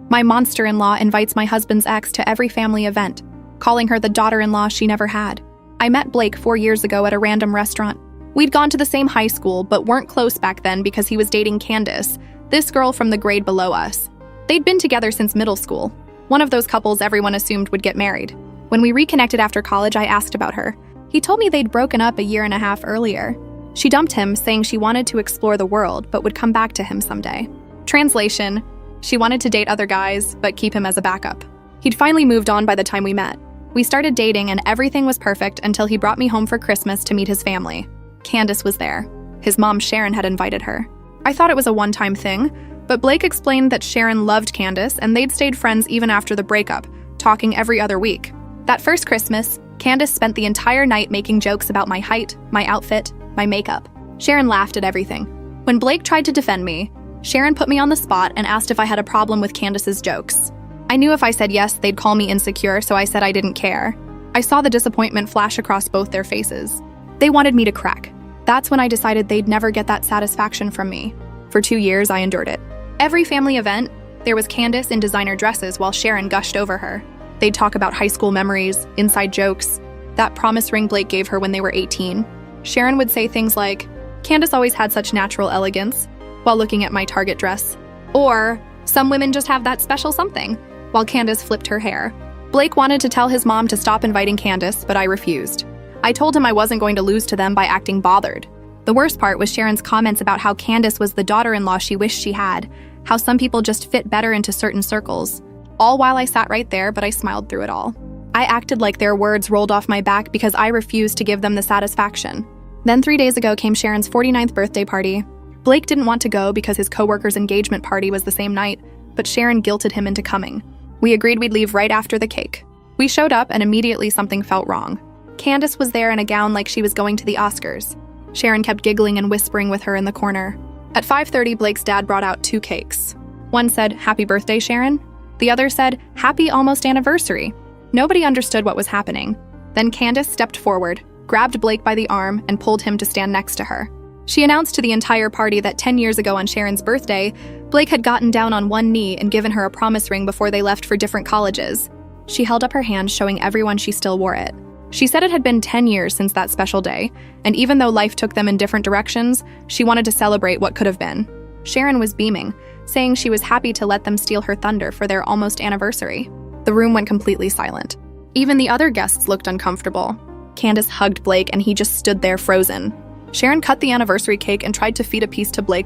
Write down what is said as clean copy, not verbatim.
My monster-in-law invites my husband's ex to every family event, calling her the daughter-in-law she never had. I met Blake 4 years ago at a random restaurant. We'd gone to the same high school, but weren't close back then because he was dating Candace, this girl from the grade below us. They'd been together since middle school, one of those couples everyone assumed would get married. When we reconnected after college, I asked about her. He told me they'd broken up a year and a half earlier. She dumped him, saying she wanted to explore the world, but would come back to him someday. Translation: she wanted to date other guys, but keep him as a backup. He'd finally moved on by the time we met. We started dating and everything was perfect until he brought me home for Christmas to meet his family. Candace was there. His mom, Sharon, had invited her. I thought it was a one-time thing, but Blake explained that Sharon loved Candace and they'd stayed friends even after the breakup, talking every other week. That first Christmas, Candace spent the entire night making jokes about my height, my outfit, my makeup. Sharon laughed at everything. When Blake tried to defend me, Sharon put me on the spot and asked if I had a problem with Candace's jokes. I knew if I said yes, they'd call me insecure, so I said I didn't care. I saw the disappointment flash across both their faces. They wanted me to crack. That's when I decided they'd never get that satisfaction from me. For 2 years, I endured it. Every family event, there was Candace in designer dresses while Sharon gushed over her. They'd talk about high school memories, inside jokes, that promise ring Blake gave her when they were 18. Sharon would say things like, "Candace always had such natural elegance," while looking at my Target dress. Or, "Some women just have that special something," while Candace flipped her hair. Blake wanted to tell his mom to stop inviting Candace, but I refused. I told him I wasn't going to lose to them by acting bothered. The worst part was Sharon's comments about how Candace was the daughter-in-law she wished she had, how some people just fit better into certain circles. All while I sat right there, but I smiled through it all. I acted like their words rolled off my back because I refused to give them the satisfaction. Then 3 days ago came Sharon's 49th birthday party. Blake didn't want to go because his coworker's engagement party was the same night, but Sharon guilted him into coming. We agreed we'd leave right after the cake. We showed up and immediately something felt wrong. Candace was there in a gown like she was going to the Oscars. Sharon kept giggling and whispering with her in the corner. At 5:30, Blake's dad brought out 2 cakes. One said, "Happy birthday, Sharon." The other said, "Happy almost anniversary." Nobody understood what was happening. Then Candace stepped forward, grabbed Blake by the arm, and pulled him to stand next to her. She announced to the entire party that 10 years ago on Sharon's birthday, Blake had gotten down on one knee and given her a promise ring before they left for different colleges. She held up her hand, showing everyone she still wore it. She said it had been 10 years since that special day, and even though life took them in different directions, she wanted to celebrate what could have been. Sharon was beaming, saying she was happy to let them steal her thunder for their almost anniversary. The room went completely silent. Even the other guests looked uncomfortable. Candace hugged Blake and he just stood there frozen. Sharon cut the anniversary cake and tried to feed a piece to Blake